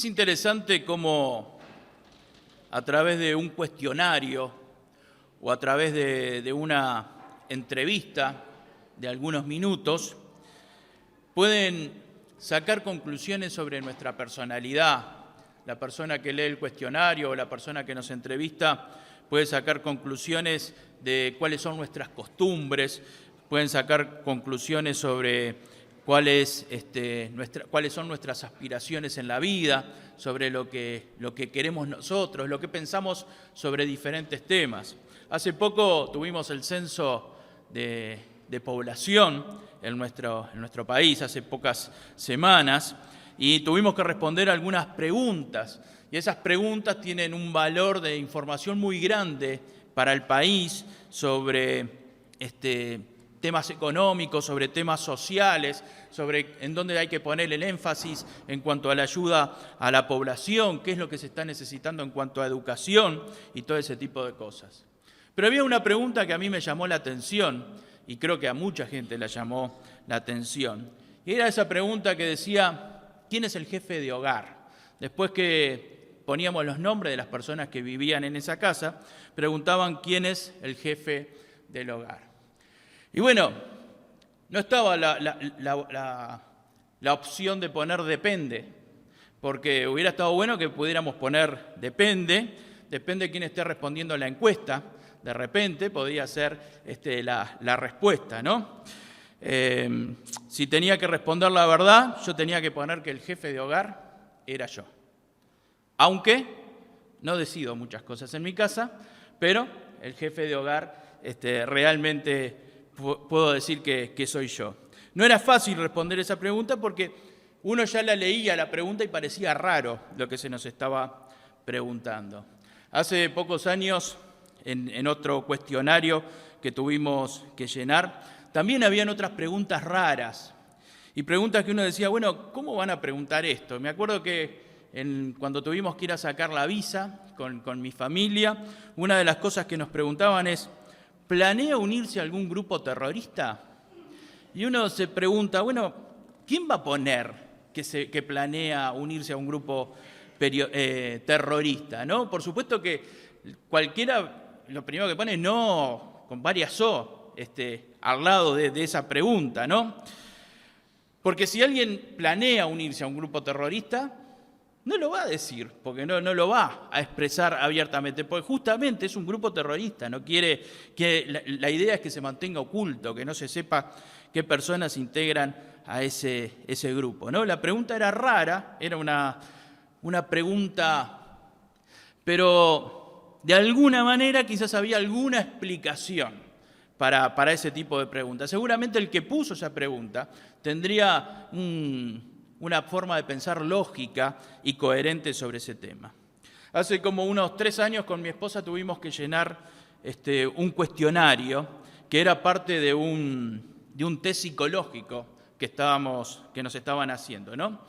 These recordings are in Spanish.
Es interesante cómo a través de un cuestionario o a través de una entrevista de algunos minutos pueden sacar conclusiones sobre nuestra personalidad. La persona que lee el cuestionario o la persona que nos entrevista puede sacar conclusiones de cuáles son nuestras costumbres, pueden sacar conclusiones sobre cuáles son nuestras aspiraciones en la vida, sobre lo que queremos nosotros, lo que pensamos sobre diferentes temas. Hace poco tuvimos el censo de población en nuestro país, hace pocas semanas, y tuvimos que responder algunas preguntas. Y esas preguntas tienen un valor de información muy grande para el país sobre temas económicos, sobre temas sociales, sobre en dónde hay que poner el énfasis en cuanto a la ayuda a la población, qué es lo que se está necesitando en cuanto a educación y todo ese tipo de cosas. Pero había una pregunta que a mí me llamó la atención y creo que a mucha gente la llamó la atención. Y era esa pregunta que decía, ¿quién es el jefe de hogar? Después que poníamos los nombres de las personas que vivían en esa casa, preguntaban quién es el jefe del hogar. Y bueno, no estaba la opción de poner depende, porque hubiera estado bueno que pudiéramos poner depende de quién esté respondiendo a la encuesta, de repente podría ser la respuesta, ¿no? Si tenía que responder la verdad, yo tenía que poner que el jefe de hogar era yo. Aunque no decido muchas cosas en mi casa, pero el jefe de hogar realmente puedo decir que soy yo. No era fácil responder esa pregunta porque uno ya la leía la pregunta y parecía raro lo que se nos estaba preguntando. Hace pocos años, en otro cuestionario que tuvimos que llenar, también habían otras preguntas raras y preguntas que uno decía, bueno, ¿cómo van a preguntar esto? Me acuerdo que cuando tuvimos que ir a sacar la visa con mi familia, una de las cosas que nos preguntaban es, ¿planea unirse a algún grupo terrorista? Y uno se pregunta, bueno, ¿quién va a poner que planea unirse a un grupo terrorista? ¿No? Por supuesto que cualquiera lo primero que pone no, con varias O, al lado de esa pregunta, ¿no? Porque si alguien planea unirse a un grupo terrorista, no lo va a decir, porque no lo va a expresar abiertamente, porque justamente es un grupo terrorista, no quiere que la idea es que se mantenga oculto, que no se sepa qué personas integran a ese grupo, ¿no? La pregunta era rara, era una pregunta, pero de alguna manera quizás había alguna explicación para ese tipo de preguntas. Seguramente el que puso esa pregunta tendría una forma de pensar lógica y coherente sobre ese tema. Hace como unos 3 años con mi esposa tuvimos que llenar un cuestionario que era parte de un test psicológico que nos estaban haciendo, ¿no?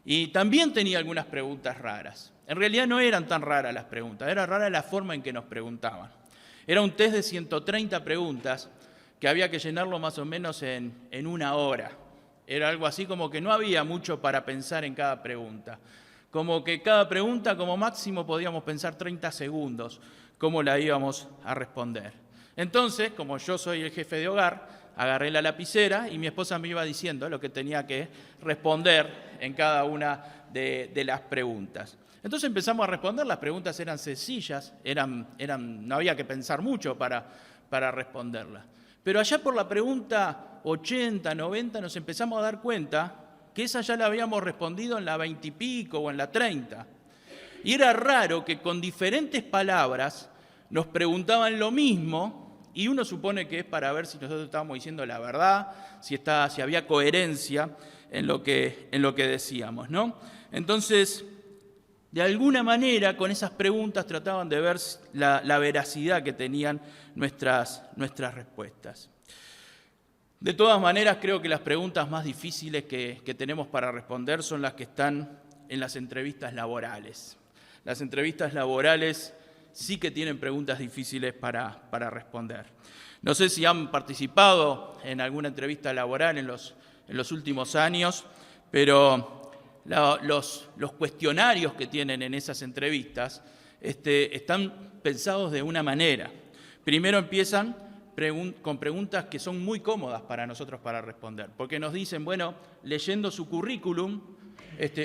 Y también tenía algunas preguntas raras. En realidad no eran tan raras las preguntas, era rara la forma en que nos preguntaban. Era un test de 130 preguntas que había que llenarlo más o menos en 1 hora. Era algo así como que no había mucho para pensar en cada pregunta. Como que cada pregunta como máximo podíamos pensar 30 segundos cómo la íbamos a responder. Entonces, como yo soy el jefe de hogar, agarré la lapicera y mi esposa me iba diciendo lo que tenía que responder en cada una de las preguntas. Entonces empezamos a responder, las preguntas eran sencillas, no había que pensar mucho para responderlas. Pero allá por la pregunta 80, 90 nos empezamos a dar cuenta que esa ya la habíamos respondido en la 20 y pico o en la 30. Y era raro que con diferentes palabras nos preguntaban lo mismo y uno supone que es para ver si nosotros estábamos diciendo la verdad, si había coherencia en lo que decíamos, ¿no? Entonces, de alguna manera, con esas preguntas trataban de ver la veracidad que tenían nuestras respuestas. De todas maneras, creo que las preguntas más difíciles que tenemos para responder son las que están en las entrevistas laborales. Las entrevistas laborales sí que tienen preguntas difíciles para responder. No sé si han participado en alguna entrevista laboral en los últimos años, pero los cuestionarios que tienen en esas entrevistas están pensados de una manera. Primero empiezan con preguntas que son muy cómodas para nosotros para responder, porque nos dicen, bueno, leyendo su currículum,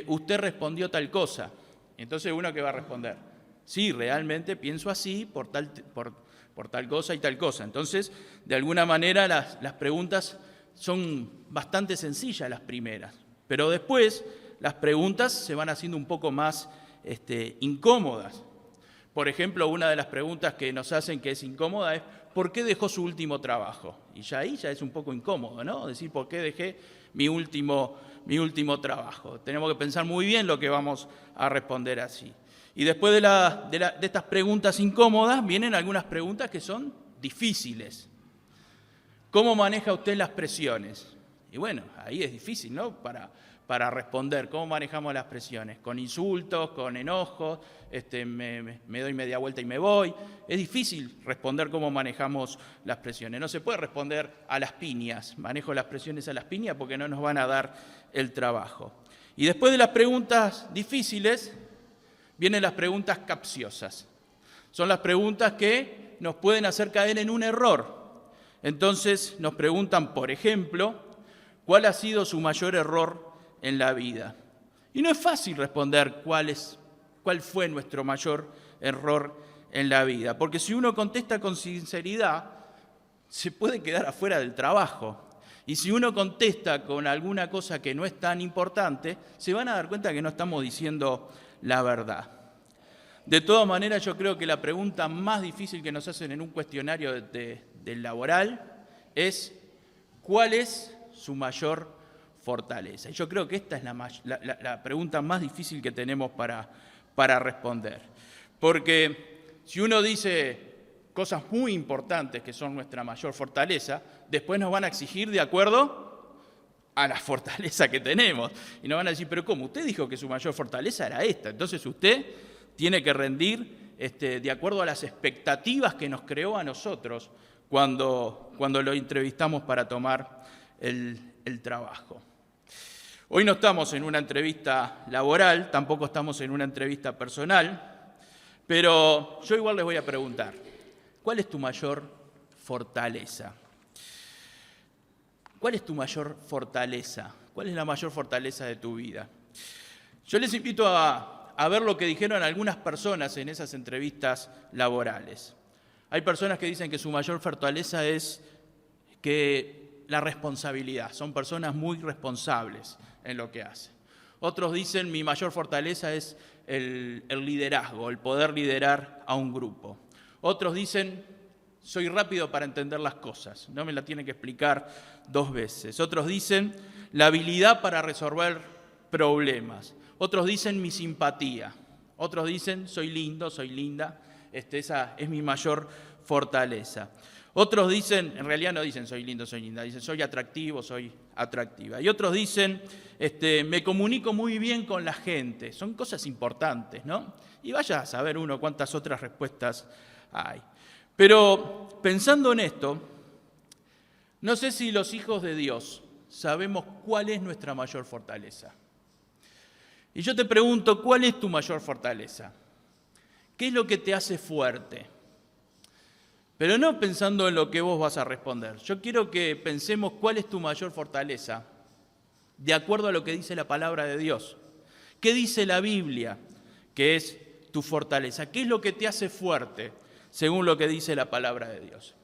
usted respondió tal cosa. Entonces uno que va a responder, sí, realmente pienso así por tal cosa y tal cosa. Entonces, de alguna manera las preguntas son bastante sencillas las primeras, pero después las preguntas se van haciendo un poco más incómodas. Por ejemplo, una de las preguntas que nos hacen que es incómoda es ¿por qué dejó su último trabajo? Y ya ahí ya es un poco incómodo, ¿no? Decir ¿por qué dejé mi último trabajo? Tenemos que pensar muy bien lo que vamos a responder así. Y después de estas preguntas incómodas vienen algunas preguntas que son difíciles. ¿Cómo maneja usted las presiones? Y bueno, ahí es difícil, ¿no? Para responder, ¿cómo manejamos las presiones? ¿Con insultos, con enojos? Me doy media vuelta y me voy. Es difícil responder cómo manejamos las presiones. No se puede responder a las piñas. Manejo las presiones a las piñas porque no nos van a dar el trabajo. Y después de las preguntas difíciles, vienen las preguntas capciosas. Son las preguntas que nos pueden hacer caer en un error. Entonces nos preguntan, por ejemplo, ¿cuál ha sido su mayor error en la vida? Y no es fácil responder cuál fue nuestro mayor error en la vida, porque si uno contesta con sinceridad, se puede quedar afuera del trabajo. Y si uno contesta con alguna cosa que no es tan importante, se van a dar cuenta que no estamos diciendo la verdad. De todas maneras, yo creo que la pregunta más difícil que nos hacen en un cuestionario del laboral es ¿cuál es su mayor fortaleza? Y yo creo que esta es la pregunta más difícil que tenemos para responder. Porque si uno dice cosas muy importantes que son nuestra mayor fortaleza, después nos van a exigir de acuerdo a la fortaleza que tenemos. Y nos van a decir, pero ¿cómo? Usted dijo que su mayor fortaleza era esta. Entonces usted tiene que rendir de acuerdo a las expectativas que nos creó a nosotros cuando lo entrevistamos para tomar el trabajo. Hoy no estamos en una entrevista laboral, tampoco estamos en una entrevista personal, pero yo igual les voy a preguntar, ¿cuál es tu mayor fortaleza? ¿Cuál es tu mayor fortaleza? ¿Cuál es la mayor fortaleza de tu vida? Yo les invito a ver lo que dijeron algunas personas en esas entrevistas laborales. Hay personas que dicen que su mayor fortaleza es que la responsabilidad, son personas muy responsables en lo que hacen. Otros dicen mi mayor fortaleza es el liderazgo, el poder liderar a un grupo. Otros dicen soy rápido para entender las cosas, no me la tienen que explicar 2 veces. Otros dicen la habilidad para resolver problemas. Otros dicen mi simpatía. Otros dicen soy lindo, soy linda. Esa es mi mayor fortaleza. Otros dicen, en realidad no dicen soy lindo, soy linda, dicen soy atractivo, soy atractiva. Y otros dicen me comunico muy bien con la gente. Son cosas importantes, ¿no? Y vaya a saber uno cuántas otras respuestas hay. Pero pensando en esto, no sé si los hijos de Dios sabemos cuál es nuestra mayor fortaleza. Y yo te pregunto, ¿cuál es tu mayor fortaleza? ¿Qué es lo que te hace fuerte? Pero no pensando en lo que vos vas a responder. Yo quiero que pensemos cuál es tu mayor fortaleza, de acuerdo a lo que dice la palabra de Dios. ¿Qué dice la Biblia que es tu fortaleza? ¿Qué es lo que te hace fuerte, según lo que dice la palabra de Dios?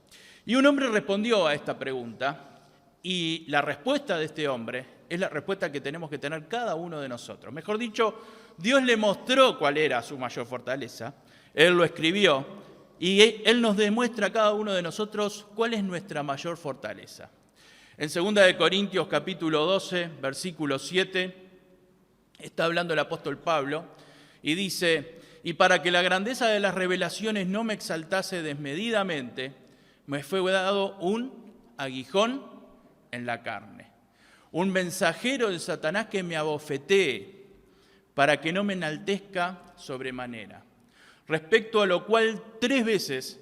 Y un hombre respondió a esta pregunta, y la respuesta de este hombre es la respuesta que tenemos que tener cada uno de nosotros. Mejor dicho, Dios le mostró cuál era su mayor fortaleza, Él lo escribió, y Él nos demuestra a cada uno de nosotros cuál es nuestra mayor fortaleza. En 2 Corintios capítulo 12, versículo 7, está hablando el apóstol Pablo, y dice, y para que la grandeza de las revelaciones no me exaltase desmedidamente, me fue dado un aguijón en la carne, un mensajero de Satanás que me abofetee, para que no me enaltezca sobremanera. Respecto a lo cual 3 veces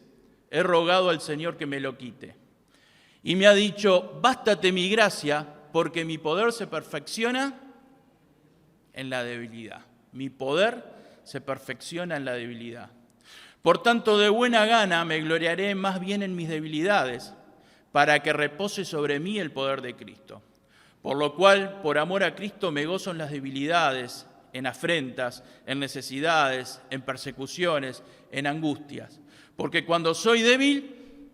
he rogado al Señor que me lo quite. Y me ha dicho, bástate mi gracia, porque mi poder se perfecciona en la debilidad. Mi poder se perfecciona en la debilidad. Por tanto, de buena gana me gloriaré más bien en mis debilidades, para que repose sobre mí el poder de Cristo. Por lo cual, por amor a Cristo, me gozo en las debilidades, en afrentas, en necesidades, en persecuciones, en angustias. Porque cuando soy débil,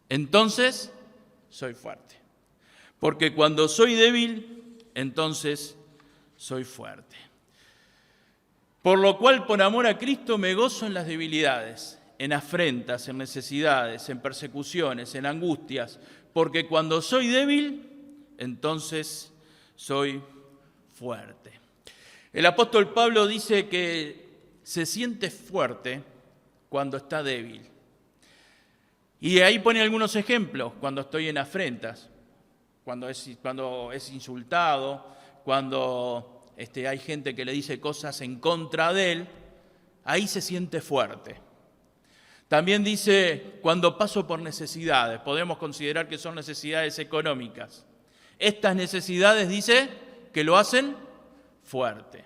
entonces soy fuerte. Porque cuando soy débil, entonces soy fuerte. Por lo cual, por amor a Cristo, me gozo en las debilidades, en afrentas, en necesidades, en persecuciones, en angustias. Porque cuando soy débil, entonces soy fuerte. El apóstol Pablo dice que se siente fuerte cuando está débil. Y ahí pone algunos ejemplos: cuando estoy en afrentas, cuando es insultado, cuando hay gente que le dice cosas en contra de él, ahí se siente fuerte. También dice, cuando paso por necesidades, podemos considerar que son necesidades económicas. Estas necesidades, dice, que lo hacen fuerte.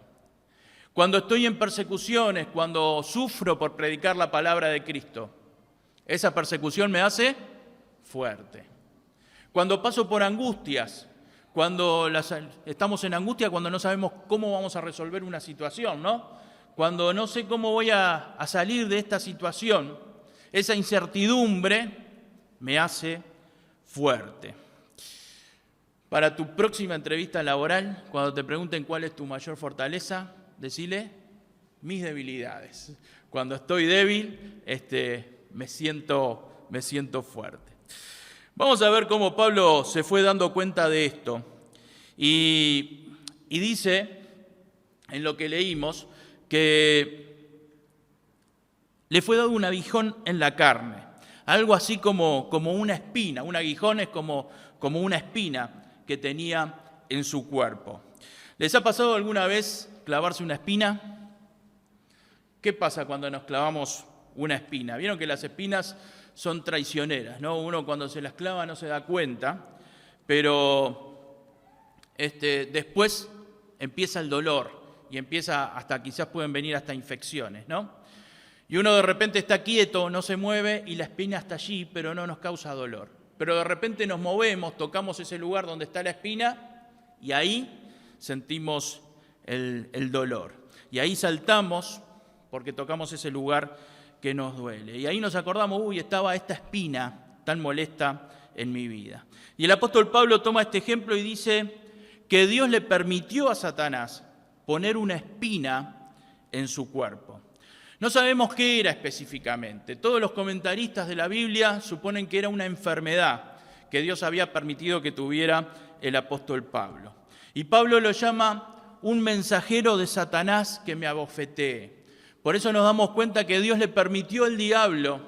Cuando estoy en persecuciones, cuando sufro por predicar la palabra de Cristo, esa persecución me hace fuerte. Cuando paso por angustias, cuando estamos en angustia, cuando no sabemos cómo vamos a resolver una situación, ¿no? Cuando no sé cómo voy a salir de esta situación, esa incertidumbre me hace fuerte. Para tu próxima entrevista laboral, cuando te pregunten cuál es tu mayor fortaleza, decile mis debilidades. Cuando estoy débil, me siento fuerte. Vamos a ver cómo Pablo se fue dando cuenta de esto. Y dice, en lo que leímos, que le fue dado un aguijón en la carne. Algo así como una espina. Un aguijón es como una espina que tenía en su cuerpo. ¿Les ha pasado alguna vez clavarse una espina? ¿Qué pasa cuando nos clavamos una espina? Vieron que las espinas son traicioneras, ¿no? Uno cuando se las clava no se da cuenta, pero después empieza el dolor y empieza hasta, quizás pueden venir hasta infecciones, ¿no? Y uno de repente está quieto, no se mueve y la espina está allí, pero no nos causa dolor. Pero de repente nos movemos, tocamos ese lugar donde está la espina y ahí sentimos el dolor. Y ahí saltamos porque tocamos ese lugar que nos duele. Y ahí nos acordamos, estaba esta espina tan molesta en mi vida. Y el apóstol Pablo toma este ejemplo y dice que Dios le permitió a Satanás poner una espina en su cuerpo. No sabemos qué era específicamente. Todos los comentaristas de la Biblia suponen que era una enfermedad que Dios había permitido que tuviera el apóstol Pablo. Y Pablo lo llama un mensajero de Satanás que me abofetee. Por eso nos damos cuenta que Dios le permitió al diablo,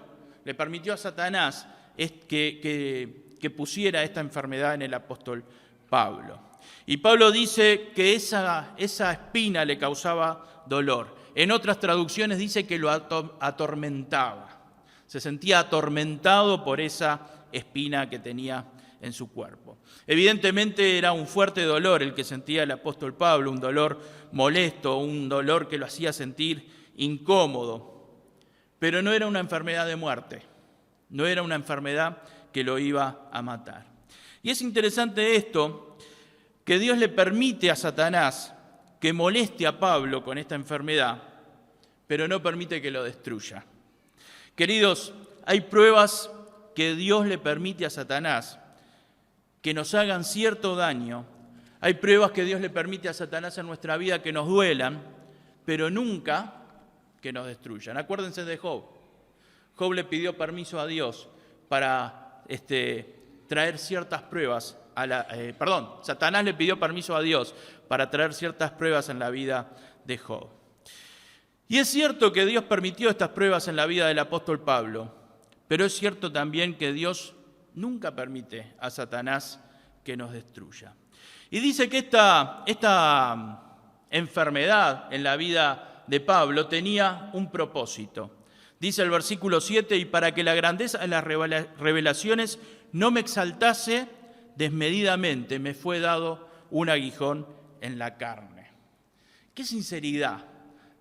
le permitió a Satanás que pusiera esta enfermedad en el apóstol Pablo. Y Pablo dice que esa espina le causaba dolor. En otras traducciones dice que lo atormentaba. Se sentía atormentado por esa espina que tenía en su cuerpo. Evidentemente era un fuerte dolor el que sentía el apóstol Pablo, un dolor molesto, un dolor que lo hacía sentir incómodo. Pero no era una enfermedad de muerte, no era una enfermedad que lo iba a matar. Y es interesante esto, que Dios le permite a Satanás que moleste a Pablo con esta enfermedad, pero no permite que lo destruya. Queridos, hay pruebas que Dios le permite a Satanás que nos hagan cierto daño. Hay pruebas que Dios le permite a Satanás en nuestra vida que nos duelan, pero nunca que nos destruyan. Acuérdense de Job. Job le pidió permiso a Dios para traer ciertas pruebas. Satanás le pidió permiso a Dios para traer ciertas pruebas en la vida de Job. Y es cierto que Dios permitió estas pruebas en la vida del apóstol Pablo, pero es cierto también que Dios nunca permite a Satanás que nos destruya. Y dice que esta enfermedad en la vida de Pablo tenía un propósito. Dice el versículo 7, y para que la grandeza de las revelaciones no me exaltase desmedidamente, me fue dado un aguijón en la carne. Qué sinceridad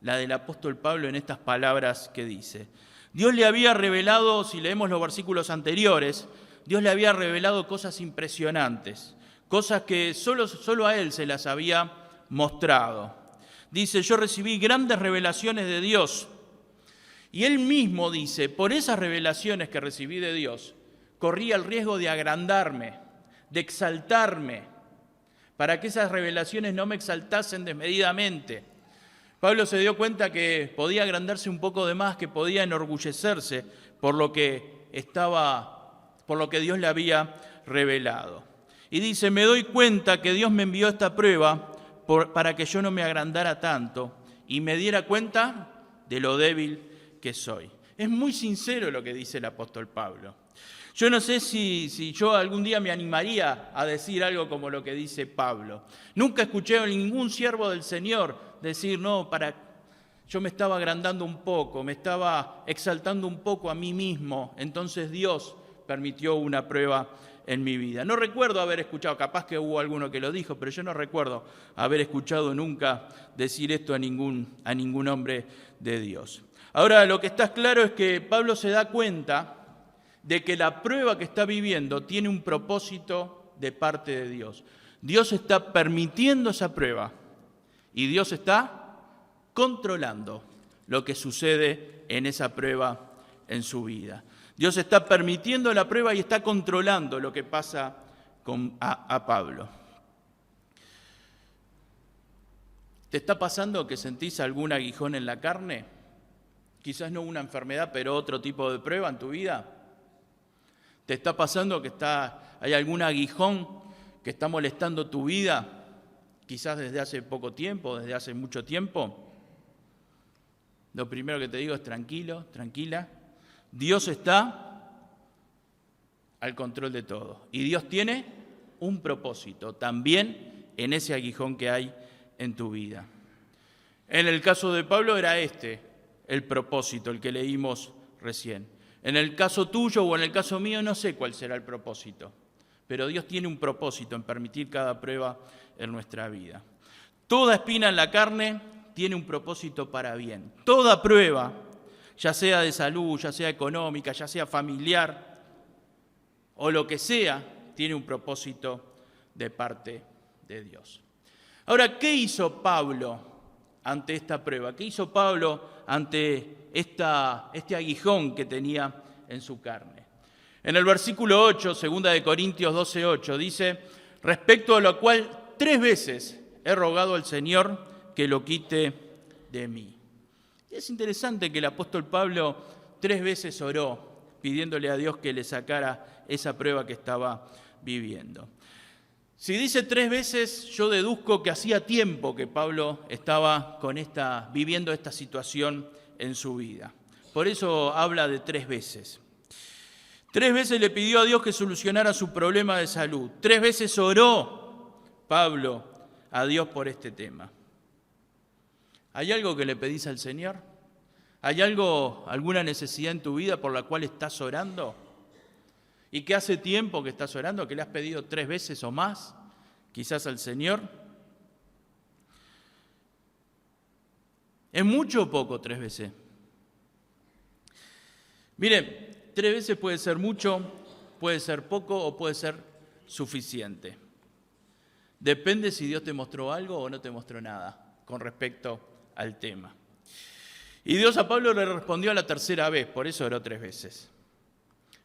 la del apóstol Pablo en estas palabras que dice. Dios le había revelado, si leemos los versículos anteriores, Dios le había revelado cosas impresionantes, cosas que solo a él se las había mostrado. Dice, yo recibí grandes revelaciones de Dios. Y él mismo dice, por esas revelaciones que recibí de Dios, corría el riesgo de agrandarme, de exaltarme, para que esas revelaciones no me exaltasen desmedidamente. Pablo se dio cuenta que podía agrandarse un poco de más, que podía enorgullecerse por lo que Dios le había revelado. Y dice, me doy cuenta que Dios me envió esta prueba para que yo no me agrandara tanto y me diera cuenta de lo débil que soy. Es muy sincero lo que dice el apóstol Pablo. Yo no sé si yo algún día me animaría a decir algo como lo que dice Pablo. Nunca escuché a ningún siervo del Señor decir, no, yo me estaba agrandando un poco, me estaba exaltando un poco a mí mismo, entonces Dios permitió una prueba en mi vida. No recuerdo haber escuchado, capaz que hubo alguno que lo dijo, pero yo no recuerdo haber escuchado nunca decir esto a ningún hombre de Dios. Ahora, lo que está claro es que Pablo se da cuenta de que la prueba que está viviendo tiene un propósito de parte de Dios. Dios está permitiendo esa prueba y Dios está controlando lo que sucede en esa prueba en su vida. Dios está permitiendo la prueba y está controlando lo que pasa a Pablo. ¿Te está pasando que sentís algún aguijón en la carne? Quizás no una enfermedad, pero otro tipo de prueba en tu vida. ¿Te está pasando que hay algún aguijón que está molestando tu vida? Quizás desde hace poco tiempo, desde hace mucho tiempo. Lo primero que te digo es tranquilo, tranquila. Dios está al control de todo. Y Dios tiene un propósito también en ese aguijón que hay en tu vida. En el caso de Pablo era el propósito, el que leímos recién. En el caso tuyo o en el caso mío no sé cuál será el propósito, pero Dios tiene un propósito en permitir cada prueba en nuestra vida. Toda espina en la carne tiene un propósito para bien. Toda prueba, ya sea de salud, ya sea económica, ya sea familiar o lo que sea, tiene un propósito de parte de Dios. Ahora, ¿qué hizo Pablo ante esta prueba? ¿Qué hizo Pablo ante este aguijón que tenía en su carne? En el versículo 8, 2 de Corintios 12:8, dice, respecto a lo cual 3 veces he rogado al Señor que lo quite de mí. Es interesante que el apóstol Pablo 3 veces oró pidiéndole a Dios que le sacara esa prueba que estaba viviendo. Si dice 3 veces, yo deduzco que hacía tiempo que Pablo estaba viviendo esta situación en su vida. Por eso habla de 3 veces. 3 veces le pidió a Dios que solucionara su problema de salud. 3 veces oró Pablo a Dios por este tema. ¿Hay algo que le pedís al Señor? ¿Hay alguna necesidad en tu vida por la cual estás orando? ¿Y que hace tiempo que estás orando, que le has pedido 3 veces o más, quizás al Señor? ¿Es mucho o poco 3 veces? Mire, 3 veces puede ser mucho, puede ser poco o puede ser suficiente. Depende si Dios te mostró algo o no te mostró nada con respecto al tema. Y Dios a Pablo le respondió a la 3ª vez, por eso oró 3 veces.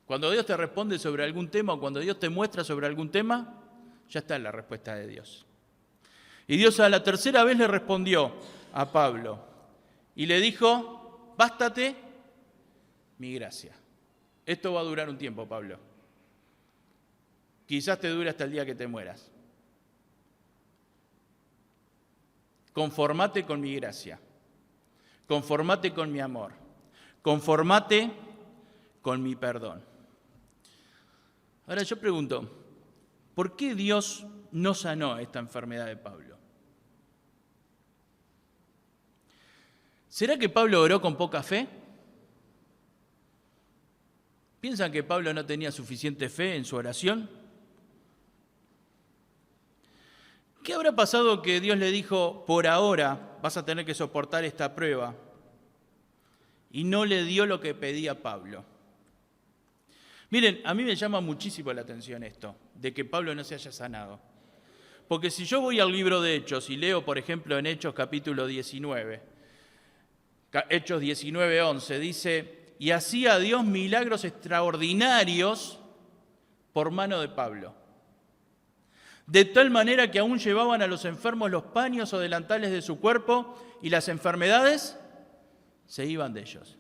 Cuando Dios te responde sobre algún tema o cuando Dios te muestra sobre algún tema, ya está la respuesta de Dios. Y Dios a la 3ª vez le respondió a Pablo y le dijo, bástate mi gracia. Esto va a durar un tiempo, Pablo. Quizás te dure hasta el día que te mueras. Conformate con mi gracia. Conformate con mi amor. Conformate con mi perdón. Ahora yo pregunto, ¿por qué Dios no sanó esta enfermedad de Pablo? ¿Será que Pablo oró con poca fe? ¿Piensan que Pablo no tenía suficiente fe en su oración? ¿Qué habrá pasado que Dios le dijo, por ahora vas a tener que soportar esta prueba? Y no le dio lo que pedía Pablo. Miren, a mí me llama muchísimo la atención esto, de que Pablo no se haya sanado. Porque si yo voy al libro de Hechos y leo, por ejemplo, en Hechos capítulo 19, Hechos 19:11, dice, y hacía Dios milagros extraordinarios por mano de Pablo. De tal manera que aún llevaban a los enfermos los paños o delantales de su cuerpo y las enfermedades se iban de ellos.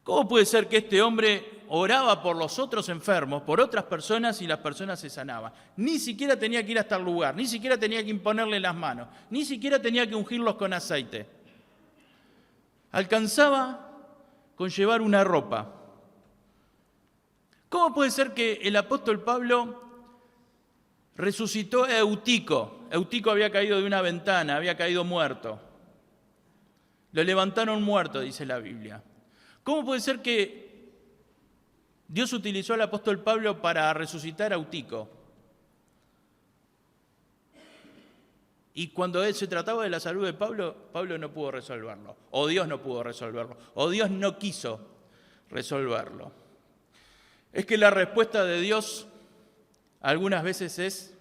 ¿Cómo puede ser que este hombre oraba por los otros enfermos, por otras personas y las personas se sanaban? Ni siquiera tenía que ir hasta el lugar, ni siquiera tenía que imponerle las manos, ni siquiera tenía que ungirlos con aceite. Alcanzaba con llevar una ropa. ¿Cómo puede ser que el apóstol Pablo resucitó a Eutico? Eutico había caído de una ventana, había caído muerto. Lo levantaron muerto, dice la Biblia. ¿Cómo puede ser que Dios utilizó al apóstol Pablo para resucitar a Eutico? Y cuando se trataba de la salud de Pablo, Pablo no pudo resolverlo. O Dios no pudo resolverlo. O Dios no quiso resolverlo. Es que la respuesta de Dios algunas veces es,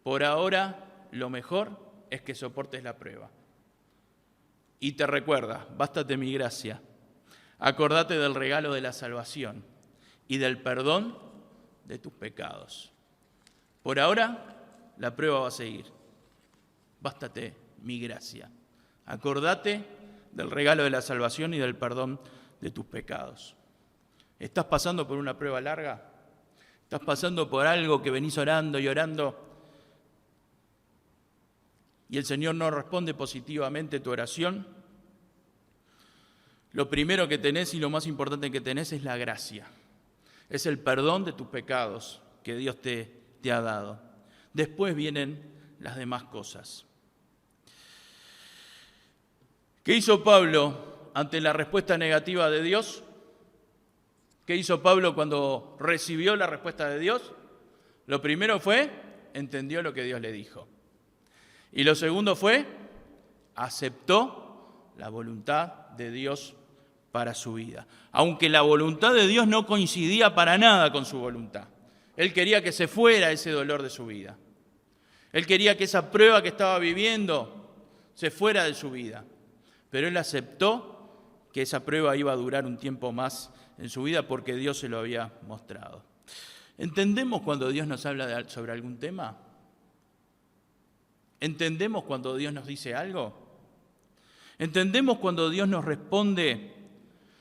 por ahora lo mejor es que soportes la prueba. Y te recuerda, bástate mi gracia. Acordate del regalo de la salvación y del perdón de tus pecados. Por ahora, la prueba va a seguir. Bástate mi gracia. Acordate del regalo de la salvación y del perdón de tus pecados. ¿Estás pasando por una prueba larga? ¿Estás pasando por algo que venís orando y orando y el Señor no responde positivamente tu oración? Lo primero que tenés y lo más importante que tenés es la gracia. Es el perdón de tus pecados que Dios te ha dado. Después vienen las demás cosas. ¿Qué hizo Pablo ante la respuesta negativa de Dios? ¿Qué hizo Pablo cuando recibió la respuesta de Dios? Lo primero fue, entendió lo que Dios le dijo. Y lo segundo fue, aceptó la voluntad de Dios para su vida. Aunque la voluntad de Dios no coincidía para nada con su voluntad. Él quería que se fuera ese dolor de su vida. Él quería que esa prueba que estaba viviendo se fuera de su vida. Pero él aceptó que esa prueba iba a durar un tiempo más en su vida porque Dios se lo había mostrado. ¿Entendemos cuando Dios nos habla sobre algún tema? ¿Entendemos cuando Dios nos dice algo? ¿Entendemos cuando Dios nos responde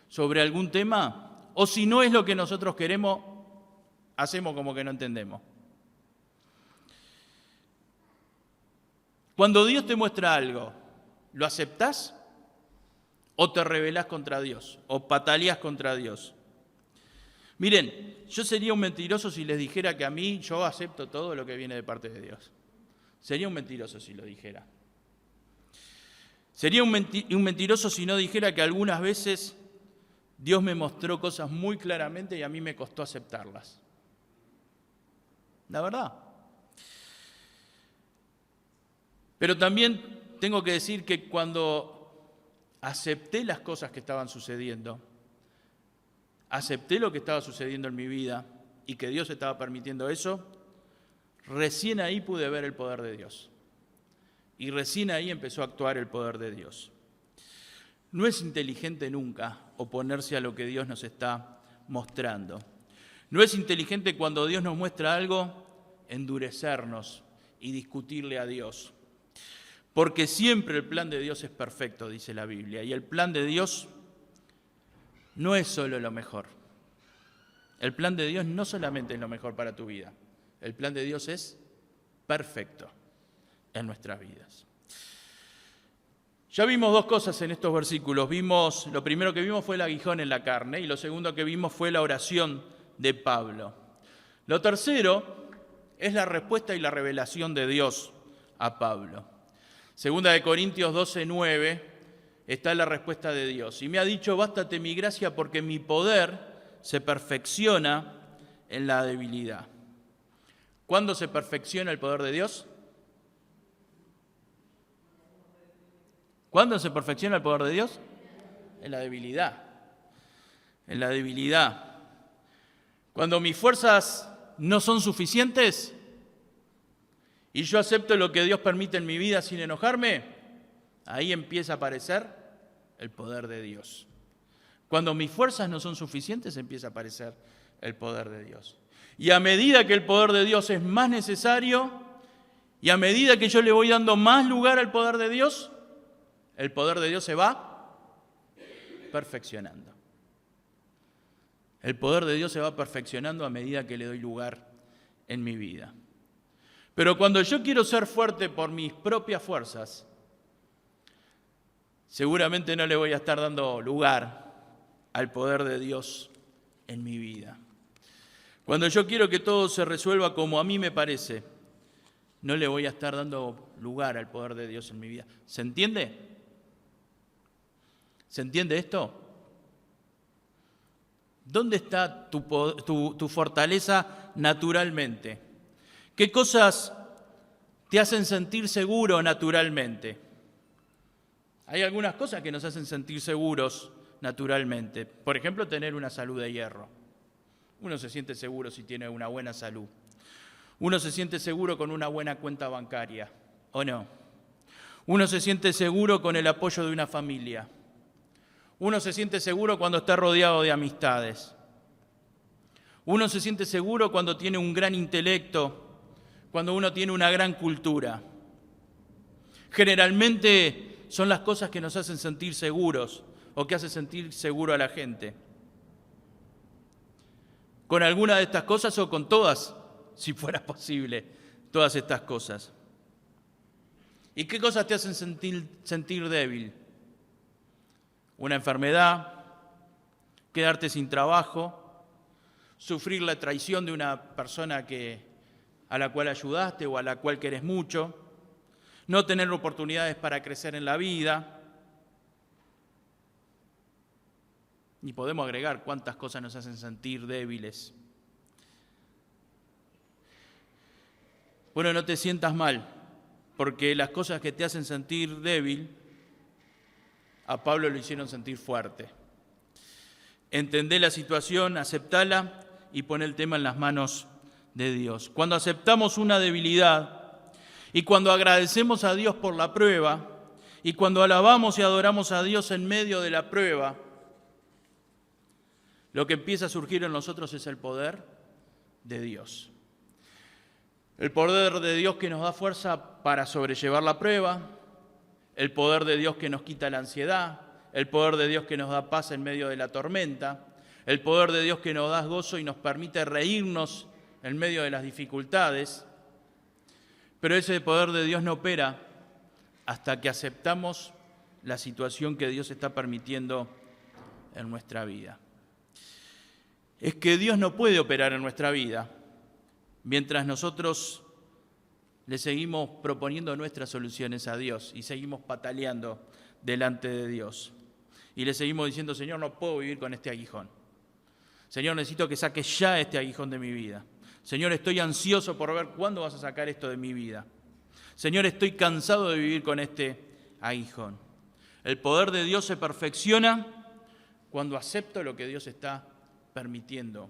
sobre algún tema? O si no es lo que nosotros queremos, hacemos como que no entendemos. Cuando Dios te muestra algo, ¿lo aceptás? ¿O te rebelás contra Dios? ¿O pataleás contra Dios? Miren, yo sería un mentiroso si les dijera que a mí yo acepto todo lo que viene de parte de Dios. Sería un mentiroso si lo dijera. Sería un mentiroso si no dijera que algunas veces Dios me mostró cosas muy claramente y a mí me costó aceptarlas. La verdad. Pero también tengo que decir que cuando acepté las cosas que estaban sucediendo, acepté lo que estaba sucediendo en mi vida y que Dios estaba permitiendo eso, recién ahí pude ver el poder de Dios. Y recién ahí empezó a actuar el poder de Dios. No es inteligente nunca oponerse a lo que Dios nos está mostrando. No es inteligente cuando Dios nos muestra algo, endurecernos y discutirle a Dios. Porque siempre el plan de Dios es perfecto, dice la Biblia. Y el plan de Dios no es solo lo mejor. El plan de Dios no solamente es lo mejor para tu vida. El plan de Dios es perfecto en nuestras vidas. Ya vimos dos cosas en estos versículos. Lo primero que vimos fue el aguijón en la carne y lo segundo que vimos fue la oración de Pablo. Lo tercero es la respuesta y la revelación de Dios a Pablo. Segunda de Corintios 12:9 está la respuesta de Dios. Y me ha dicho, bástate mi gracia porque mi poder se perfecciona en la debilidad. ¿Cuándo se perfecciona el poder de Dios? ¿Cuándo se perfecciona el poder de Dios? En la debilidad. En la debilidad. Cuando mis fuerzas no son suficientes y yo acepto lo que Dios permite en mi vida sin enojarme, ahí empieza a aparecer el poder de Dios. Cuando mis fuerzas no son suficientes, empieza a aparecer el poder de Dios. Y a medida que el poder de Dios es más necesario, y a medida que yo le voy dando más lugar al poder de Dios, el poder de Dios se va perfeccionando. El poder de Dios se va perfeccionando a medida que le doy lugar en mi vida. Pero cuando yo quiero ser fuerte por mis propias fuerzas, seguramente no le voy a estar dando lugar al poder de Dios en mi vida. Cuando yo quiero que todo se resuelva como a mí me parece, no le voy a estar dando lugar al poder de Dios en mi vida. ¿Se entiende? ¿Se entiende esto? ¿Dónde está tu fortaleza naturalmente? ¿Qué cosas te hacen sentir seguro naturalmente? Hay algunas cosas que nos hacen sentir seguros naturalmente. Por ejemplo, tener una salud de hierro. Uno se siente seguro si tiene una buena salud. Uno se siente seguro con una buena cuenta bancaria, ¿o no? Uno se siente seguro con el apoyo de una familia. Uno se siente seguro cuando está rodeado de amistades. Uno se siente seguro cuando tiene un gran intelecto, cuando uno tiene una gran cultura. Generalmente son las cosas que nos hacen sentir seguros o que hacen sentir seguro a la gente. ¿Con alguna de estas cosas o con todas, si fuera posible, todas estas cosas? ¿Y qué cosas te hacen sentir débil? Una enfermedad, quedarte sin trabajo, sufrir la traición de una persona a la cual ayudaste o a la cual querés mucho, no tener oportunidades para crecer en la vida. Y podemos agregar cuántas cosas nos hacen sentir débiles. Bueno, no te sientas mal, porque las cosas que te hacen sentir débil, a Pablo lo hicieron sentir fuerte. Entendé la situación, aceptala y pon el tema en las manos de Dios. Cuando aceptamos una debilidad y cuando agradecemos a Dios por la prueba y cuando alabamos y adoramos a Dios en medio de la prueba, lo que empieza a surgir en nosotros es el poder de Dios. El poder de Dios que nos da fuerza para sobrellevar la prueba, el poder de Dios que nos quita la ansiedad, el poder de Dios que nos da paz en medio de la tormenta, el poder de Dios que nos da gozo y nos permite reírnos en medio de las dificultades. Pero ese poder de Dios no opera hasta que aceptamos la situación que Dios está permitiendo en nuestra vida. Es que Dios no puede operar en nuestra vida mientras nosotros le seguimos proponiendo nuestras soluciones a Dios y seguimos pataleando delante de Dios. Y le seguimos diciendo, Señor, no puedo vivir con este aguijón. Señor, necesito que saques ya este aguijón de mi vida. Señor, estoy ansioso por ver cuándo vas a sacar esto de mi vida. Señor, estoy cansado de vivir con este aguijón. El poder de Dios se perfecciona cuando acepto lo que Dios está permitiendo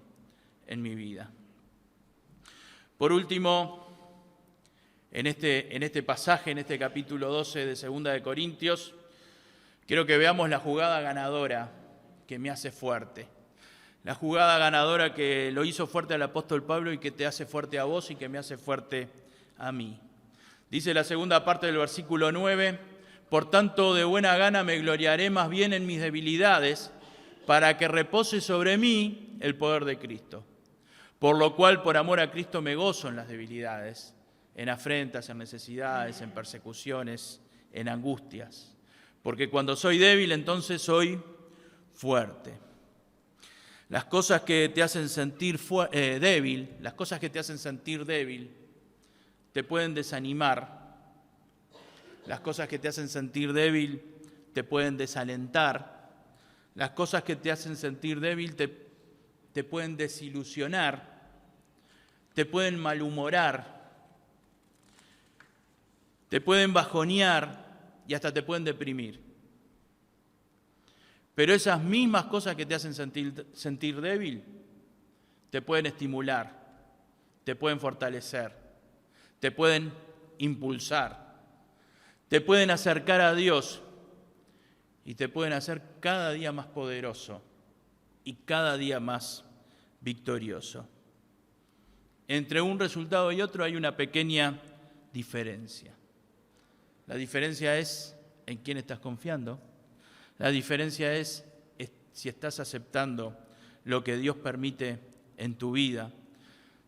en mi vida. Por último, en este pasaje, en este capítulo 12 de 2 de Corintios, quiero que veamos la jugada ganadora que me hace fuerte. La jugada ganadora que lo hizo fuerte al apóstol Pablo y que te hace fuerte a vos y que me hace fuerte a mí. Dice la segunda parte del versículo 9, por tanto de buena gana me gloriaré más bien en mis debilidades, para que repose sobre mí el poder de Cristo. Por lo cual, por amor a Cristo, me gozo en las debilidades, en afrentas, en necesidades, en persecuciones, en angustias. Porque cuando soy débil, entonces soy fuerte. Las cosas que te hacen sentir débil, te pueden desanimar. Las cosas que te hacen sentir débil te pueden desalentar. Las cosas que te hacen sentir débil te pueden desilusionar, te pueden malhumorar, te pueden bajonear y hasta te pueden deprimir. Pero esas mismas cosas que te hacen sentir débil, te pueden estimular, te pueden fortalecer, te pueden impulsar, te pueden acercar a Dios y te pueden hacer cada día más poderoso y cada día más victorioso. Entre un resultado y otro hay una pequeña diferencia. La diferencia es en quién estás confiando. La diferencia es si estás aceptando lo que Dios permite en tu vida.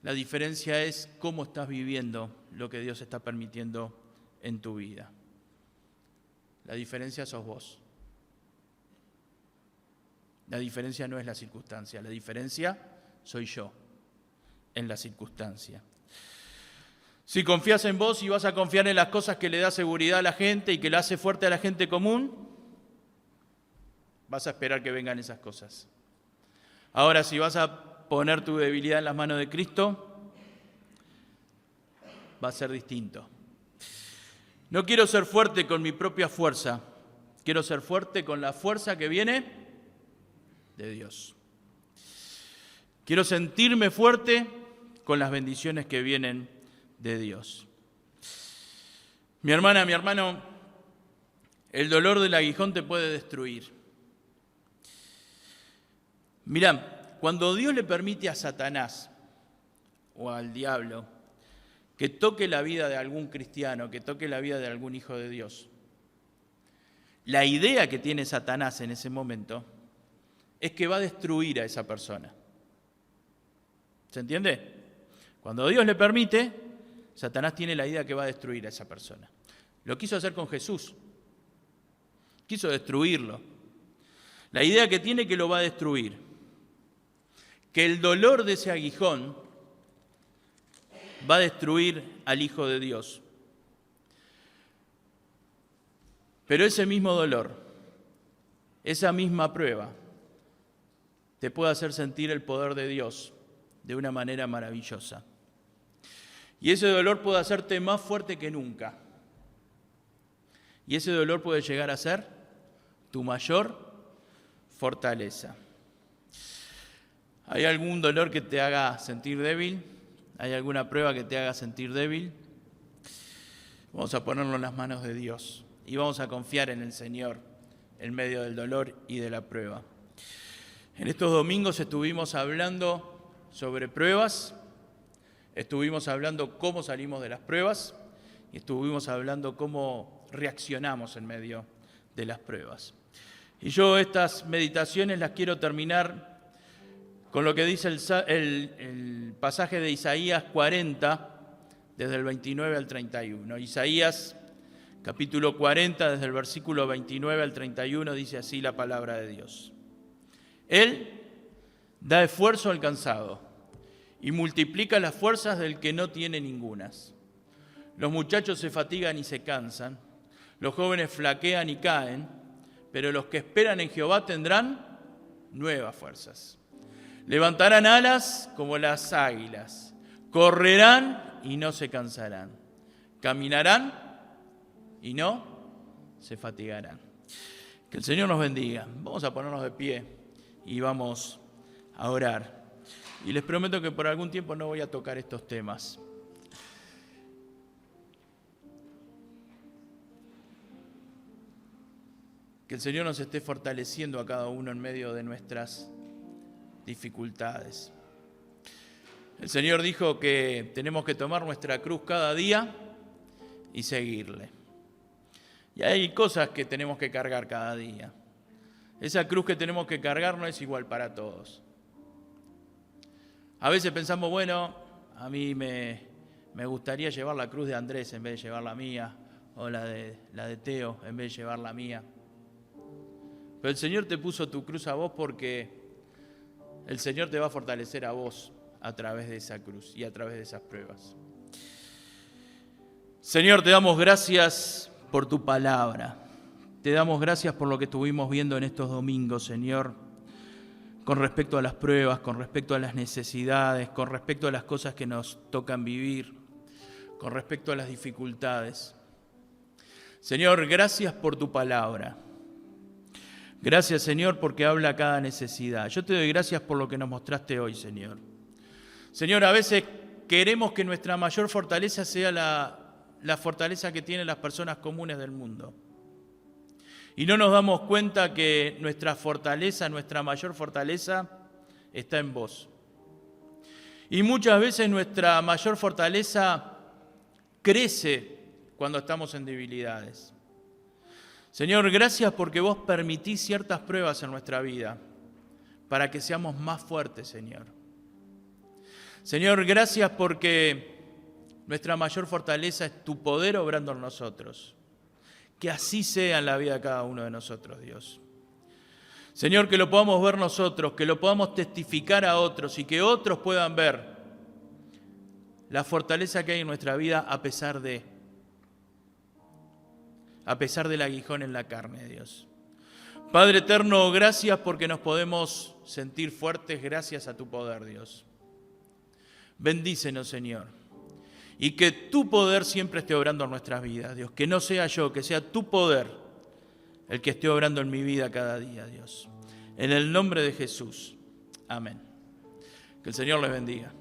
La diferencia es cómo estás viviendo lo que Dios está permitiendo en tu vida. La diferencia sos vos. La diferencia no es la circunstancia, la diferencia soy yo en la circunstancia. Si confías en vos y vas a confiar en las cosas que le da seguridad a la gente y que le hace fuerte a la gente común, vas a esperar que vengan esas cosas. Ahora, si vas a poner tu debilidad en las manos de Cristo, va a ser distinto. No quiero ser fuerte con mi propia fuerza, quiero ser fuerte con la fuerza que viene de Dios. Quiero sentirme fuerte con las bendiciones que vienen de Dios. Mi hermana, mi hermano, el dolor del aguijón te puede destruir. Mirá, cuando Dios le permite a Satanás o al diablo que toque la vida de algún cristiano, que toque la vida de algún hijo de Dios, la idea que tiene Satanás en ese momento es que va a destruir a esa persona. ¿Se entiende? Cuando Dios le permite, Satanás tiene la idea que va a destruir a esa persona. Lo quiso hacer con Jesús. Quiso destruirlo. La idea que tiene que lo va a destruir. Que el dolor de ese aguijón va a destruir al Hijo de Dios. Pero ese mismo dolor, esa misma prueba, te puede hacer sentir el poder de Dios de una manera maravillosa. Y ese dolor puede hacerte más fuerte que nunca. Y ese dolor puede llegar a ser tu mayor fortaleza. ¿Hay algún dolor que te haga sentir débil? ¿Hay alguna prueba que te haga sentir débil? Vamos a ponerlo en las manos de Dios y vamos a confiar en el Señor en medio del dolor y de la prueba. En estos domingos estuvimos hablando sobre pruebas, estuvimos hablando cómo salimos de las pruebas y estuvimos hablando cómo reaccionamos en medio de las pruebas. Y yo estas meditaciones las quiero terminar con lo que dice el pasaje de Isaías 40, desde el 29 al 31. Isaías, capítulo 40, desde el versículo 29 al 31, dice así la palabra de Dios. Él da esfuerzo al cansado y multiplica las fuerzas del que no tiene ningunas. Los muchachos se fatigan y se cansan, los jóvenes flaquean y caen, pero los que esperan en Jehová tendrán nuevas fuerzas. Levantarán alas como las águilas, correrán y no se cansarán, caminarán y no se fatigarán. Que el Señor nos bendiga. Vamos a ponernos de pie y vamos a orar. Y les prometo que por algún tiempo no voy a tocar estos temas. Que el Señor nos esté fortaleciendo a cada uno en medio de nuestras dificultades. El Señor dijo que tenemos que tomar nuestra cruz cada día y seguirle. Y hay cosas que tenemos que cargar cada día. Esa cruz que tenemos que cargar no es igual para todos. A veces pensamos, bueno, a mí me gustaría llevar la cruz de Andrés en vez de llevar la mía, o la de Teo en vez de llevar la mía. Pero el Señor te puso tu cruz a vos porque el Señor te va a fortalecer a vos a través de esa cruz y a través de esas pruebas. Señor, te damos gracias por tu palabra. Te damos gracias por lo que estuvimos viendo en estos domingos, Señor, con respecto a las pruebas, con respecto a las necesidades, con respecto a las cosas que nos tocan vivir, con respecto a las dificultades. Señor, gracias por tu palabra. Gracias, Señor, porque habla a cada necesidad. Yo te doy gracias por lo que nos mostraste hoy, Señor. Señor, a veces queremos que nuestra mayor fortaleza sea la fortaleza que tienen las personas comunes del mundo. Y no nos damos cuenta que nuestra fortaleza, nuestra mayor fortaleza, está en vos. Y muchas veces nuestra mayor fortaleza crece cuando estamos en debilidades. Señor, gracias porque vos permitís ciertas pruebas en nuestra vida para que seamos más fuertes, Señor. Señor, gracias porque nuestra mayor fortaleza es tu poder obrando en nosotros. Que así sea en la vida de cada uno de nosotros, Dios. Señor, que lo podamos ver nosotros, que lo podamos testificar a otros y que otros puedan ver la fortaleza que hay en nuestra vida a pesar del aguijón en la carne, Dios. Padre eterno, gracias porque nos podemos sentir fuertes gracias a tu poder, Dios. Bendícenos, Señor. Y que tu poder siempre esté obrando en nuestras vidas, Dios. Que no sea yo, que sea tu poder el que esté obrando en mi vida cada día, Dios. En el nombre de Jesús. Amén. Que el Señor les bendiga.